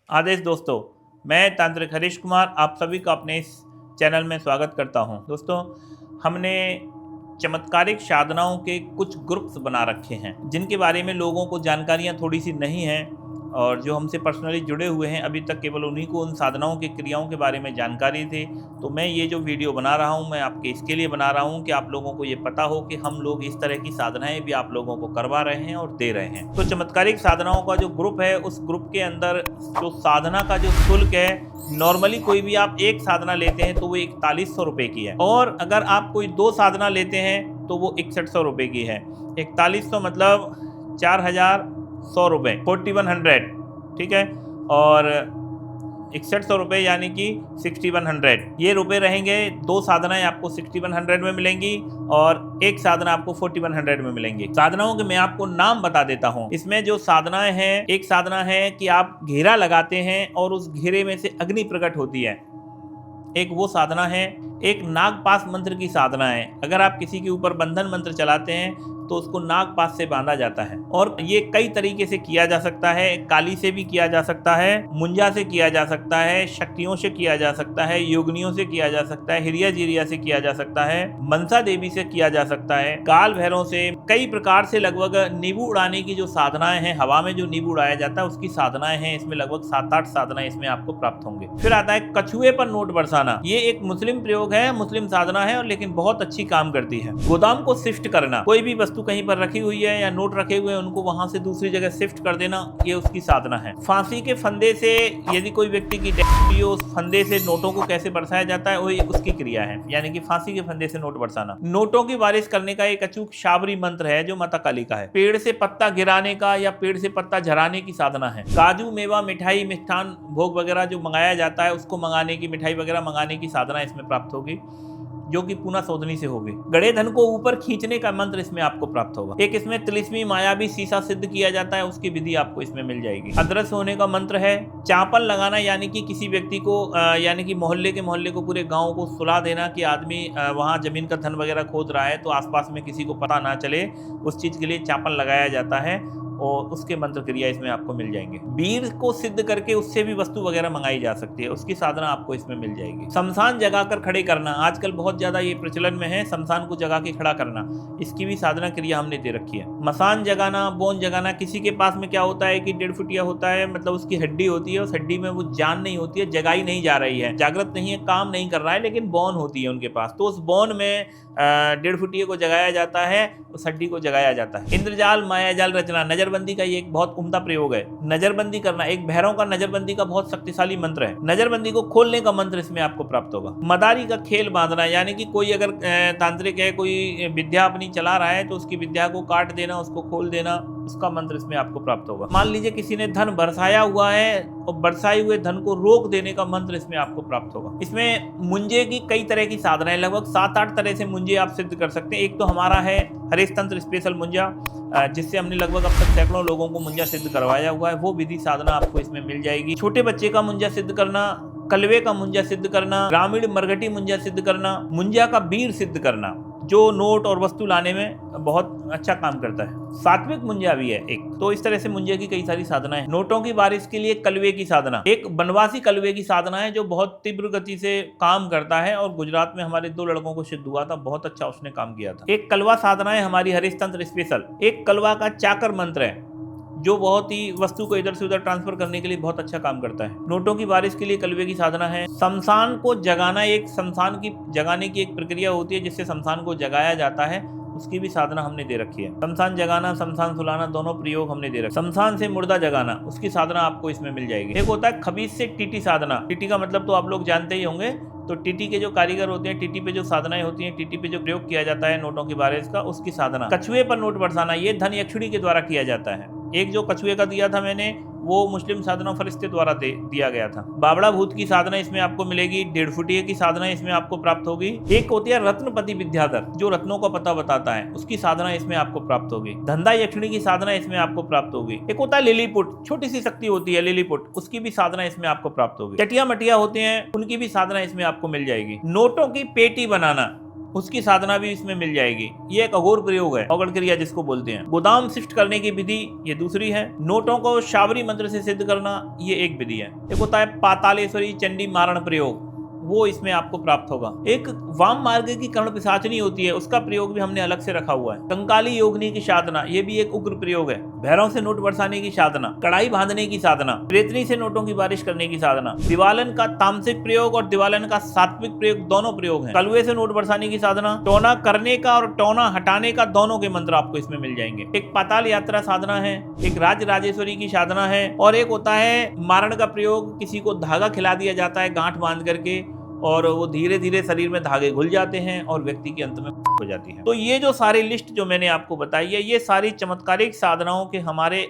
आदेश दोस्तों, मैं तांत्रिक हरीश कुमार आप सभी का अपने इस चैनल में स्वागत करता हूं। दोस्तों, हमने चमत्कारिक साधनाओं के कुछ ग्रुप्स बना रखे हैं जिनके बारे में लोगों को जानकारियां थोड़ी सी नहीं हैं और जो हमसे पर्सनली जुड़े हुए हैं अभी तक केवल उन्हीं को उन साधनाओं की क्रियाओं के बारे में जानकारी थी। तो मैं ये जो वीडियो बना रहा हूँ मैं आपके इसके लिए बना रहा हूँ कि आप लोगों को ये पता हो कि हम लोग इस तरह की साधनाएं भी आप लोगों को करवा रहे हैं और दे रहे हैं। तो चमत्कारिक साधनाओं का जो ग्रुप है उस ग्रुप के अंदर जो साधना का जो शुल्क है, नॉर्मली कोई भी आप एक साधना लेते हैं तो वो 4100 रुपये की है, और अगर आप कोई 2 साधना लेते हैं तो वो 6100 रुपये की है। 4100 मतलब 4100 रुपये, 4100, ठीक है, और 6100 रुपये यानी कि 6100 ये रुपए रहेंगे। 2 साधनाएं आपको 6100 में मिलेंगी और एक साधना आपको 4100 में मिलेंगी। साधनाओं के मैं आपको नाम बता देता हूं। इसमें जो साधनाएं हैं, एक साधना है कि आप घेरा लगाते हैं और उस घेरे में से अग्नि प्रकट होती है, एक वो साधना है। एक नागपाश मंत्र की साधना है, अगर आप किसी के ऊपर बंधन मंत्र चलाते हैं तो उसको नागपाश से बांधा जाता है, और ये कई तरीके से किया जा सकता है। काली से भी किया जा सकता है, मुंजा से किया जा सकता है, शक्तियों से किया जा सकता है, योगिनियों से किया जा सकता है, हिरिया जीरिया से किया जा सकता है, मनसा देवी से किया जा सकता है, काल भैरव से, कई प्रकार से। लगभग नींबू उड़ाने की जो साधनाएं हैं, हवा में जो नींबू उड़ाया जाता है उसकी साधनाएं हैं। इसमें लगभग 7-8 साधनाएं इसमें आपको प्राप्त होंगे। फिर आता है कछुए पर नोट बरसाना। ये एक मुस्लिम प्रयोग है, मुस्लिम साधना है, और लेकिन बहुत अच्छी काम करती है। गोदाम को शिफ्ट करना, कोई भी वस्तु कहीं पर रखी हुई है या नोट रखे हुए हैं उनको वहां से दूसरी जगह शिफ्ट कर देना, ये उसकी साधना है। फांसी के फंदे से यदि कोई व्यक्ति की डेथ हुई हो, उस फंदे से नोटों को कैसे बरसाया जाता है वो उसकी क्रिया है, यानी कि फांसी के फंदे से नोट बरसाना। नोटों की बारिश करने का एक अचूक शाबरी मंत्र है जो माता काली का है। पेड़ से पत्ता गिराने का या पेड़ से पत्ता झराने की साधना है। काजू, मेवा, मिठाई, मिष्ठान, भोग वगैरह जो मंगाया जाता है उसको मंगाने की, मिठाई वगैरह मंगाने की साधना इसमें प्राप्त होगी, जो कि पुनः शोधनी से होगी। गड़े धन को ऊपर खींचने का मंत्र इसमें आपको प्राप्त होगा। एक इसमें तिलिस्मी मायावी शीशा सिद्ध किया जाता है, उसकी विधि आपको इसमें मिल जाएगी। अदृश्य होने का मंत्र है। चापल लगाना, यानी कि किसी व्यक्ति को यानी कि मोहल्ले को पूरे गांव को सुला देना कि आदमी वहां जमीन का धन वगैरह खोद रहा है तो आसपास में किसी को पता ना चले, उस चीज के लिए चापल लगाया जाता है और उसके मंत्र क्रिया इसमें आपको मिल जाएंगे। वीर को सिद्ध करके उससे भी वस्तु वगैरह मंगाई जा सकती है, उसकी साधना आपको इसमें मिल जाएगी। शमशान जगाकर खड़े करना, आजकल बहुत ज्यादा ये प्रचलन में है, शमशान को जगा के खड़ा करना, इसकी भी साधना क्रिया हमने दे रखी है। मसान जगाना, बोन जगाना, किसी के पास में क्या होता है कि 1.5 फुटिया होता है, मतलब उसकी हड्डी होती है, उस हड्डी में वो जान नहीं होती है, जगाई नहीं जा रही है, जागृत नहीं है, काम नहीं कर रहा है, लेकिन बोन होती है उनके पास, तो उस बोन में 1.5 फुटिये को जगाया जाता है, उस हड्डी को जगाया जाता है। इंद्रजाल मायाजाल रचना, नजरबंदी का ये एक बहुत उम्दा प्रयोग है। नजरबंदी करना, एक भैरव का नजरबंदी का बहुत शक्तिशाली मंत्र है। नजरबंदी को खोलने का मंत्र इसमें आपको प्राप्त होगा। मदारी का खेल बांधना, यानी कि कोई अगर तांत्रिक है, कोई विद्या अपनी चला रहा है तो उसकी विद्या को काट देना, उसको खोल देना, उसका मंत्र इसमें आपको प्राप्त होगा। मान लीजिए किसी ने धन बरसाया हुआ है और बरसाए हुए धन को रोक देने का मंत्र इसमें आपको प्राप्त होगा। इसमें मुंजे की कई तरह की साधनाएं, लगभग 7-8 तरह से मुंजे आप सिद्ध कर सकते हैं। एक तो हमारा है हरीश तंत्र स्पेशल मुंजा, जिससे हमने लगभग अब तक सैकड़ों लोगों को मुंजा सिद्ध करवाया हुआ है, वो विधि साधना आपको इसमें मिल जाएगी। छोटे बच्चे का मुंजा सिद्ध करना, कलवे का मुंजा सिद्ध करना, ग्रामीण मरघटी मुंजा सिद्ध करना, मुंजा का बीर सिद्ध करना, जो नोट और वस्तु लाने में बहुत अच्छा काम करता है। सात्विक मुंजा भी है एक, तो इस तरह से मुंजे की कई सारी साधनाएं हैं। नोटों की बारिश के लिए कलवे की साधना, एक बनवासी कलवे की साधना है जो बहुत तीव्र गति से काम करता है, और गुजरात में हमारे 2 लड़कों को सिद्ध हुआ था, बहुत अच्छा उसने काम किया था। एक कलवा साधना है हमारी हरीश तंत्र स्पेशल। एक कलवा का चाकर मंत्र है जो बहुत ही वस्तु को इधर से उधर ट्रांसफर करने के लिए बहुत अच्छा काम करता है। नोटों की बारिश के लिए कलवे की साधना है। शमशान को जगाना, एक शमशान की जगाने की एक प्रक्रिया होती है जिससे शमशान को जगाया जाता है, उसकी भी साधना हमने दे रखी है। शमशान जगाना, शमशान सुलाना, दोनों प्रयोग हमने दे रखे। शमशान से मुर्दा जगाना, उसकी साधना आपको इसमें मिल जाएगी। एक होता है खबीज से टीटी साधना। टीटी का मतलब तो आप लोग जानते ही होंगे, तो टीटी के जो कारीगर होते हैं, टीटी पे जो साधनाएं होती हैं, टीटी पे जो प्रयोग किया जाता है नोटों की बारिश का, उसकी साधना। कछुए पर नोट बरसाना, ये धन यक्षिणी के द्वारा किया जाता है। एक जो कछुए का दिया था मैंने, वो मुस्लिम साधना फरिश्ते द्वारा दिया गया था। बावड़ा भूत की साधना इसमें आपको मिलेगी। 1.5 फुटिये की साधना इसमें आपको प्राप्त होगी। एक होती है रत्नपति विद्याधर, जो रत्नों का पता बताता है, उसकी साधना इसमें आपको प्राप्त होगी। धंधा यक्षिणी की साधना इसमें आपको प्राप्त होगी। एक होता है लिलीपुट, छोटी सी शक्ति होती है लिलीपुट, उसकी भी साधना इसमें आपको प्राप्त होगी। चटिया मटिया होते हैं, उनकी भी साधना इसमें आपको मिल जाएगी। नोटों की पेटी बनाना, उसकी साधना भी इसमें मिल जाएगी। ये एक अघोर प्रयोग है, अवगढ़ क्रिया जिसको बोलते हैं। गोदाम शिफ्ट करने की विधि ये दूसरी है। नोटों को शाबरी मंत्र से सिद्ध करना ये एक विधि है। एक होता है पातालेश्वरी चंडी मारण प्रयोग, वो इसमें आपको प्राप्त होगा। एक वाम मार्ग की कर्ण पिशाचनी होती है, उसका प्रयोग भी हमने अलग से रखा हुआ है। कंकाली योगिनी की साधना, ये भी एक उग्र प्रयोग है। भैरव से नोट बरसाने की साधना, कड़ाई बांधने की साधना, प्रेतनी से नोटों की बारिश करने की साधना, दिवालन का तामसिक प्रयोग और दिवालन का सात्विक प्रयोग दोनों प्रयोग हैं। कलुए से नोट बरसाने की साधना, टोना करने का और टोना हटाने का दोनों के मंत्र आपको इसमें मिल जाएंगे। एक पाताल यात्रा साधना है, एक राज राजेश्वरी की साधना है, और एक होता है मारण का प्रयोग। किसी को धागा खिला दिया जाता है गांठ बांध करके, और वो धीरे धीरे शरीर में धागे घुल जाते हैं और व्यक्ति के अंत में हो जाती है। तो ये जो सारी लिस्ट जो मैंने आपको बताई है, ये सारी चमत्कारिक साधनाओं के हमारे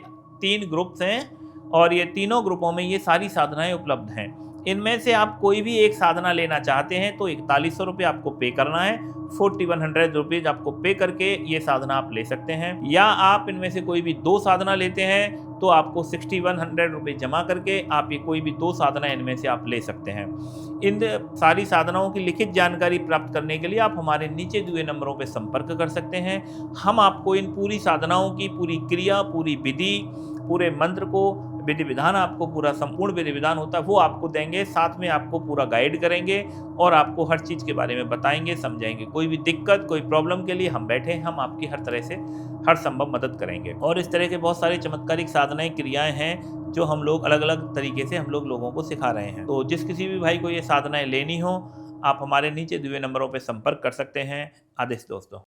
3 ग्रुप्स हैं, और ये तीनों ग्रुपों में ये सारी साधनाएं उपलब्ध हैं। इनमें से आप कोई भी एक साधना लेना चाहते हैं तो 4100 रुपये आपको पे करना है। 4100 रुपीज आपको पे करके ये साधना आप ले सकते हैं, या आप इनमें से कोई भी 2 साधना लेते हैं तो आपको 6100 रुपये जमा करके आप ये कोई भी 2 साधना इनमें से आप ले सकते हैं। इन सारी साधनाओं की लिखित जानकारी प्राप्त करने के लिए आप हमारे नीचे दिए नंबरों पर संपर्क कर सकते हैं। हम आपको इन पूरी साधनाओं की पूरी क्रिया, पूरी विधि, पूरे मंत्र को, विधि विधान, आपको पूरा संपूर्ण विधि विधान होता है वो आपको देंगे। साथ में आपको पूरा गाइड करेंगे और आपको हर चीज़ के बारे में बताएंगे, समझाएंगे। कोई भी दिक्कत, कोई प्रॉब्लम के लिए हम बैठे हैं, हम आपकी हर तरह से हर संभव मदद करेंगे। और इस तरह के बहुत सारे चमत्कारिक साधनाएं, क्रियाएं हैं जो हम लोग अलग अलग तरीके से हम लोग लोगों को सिखा रहे हैं। तो जिस किसी भी भाई को ये साधनाएं लेनी हो, आप हमारे नीचे दिए नंबरों पर संपर्क कर सकते हैं। आदेश दोस्तों।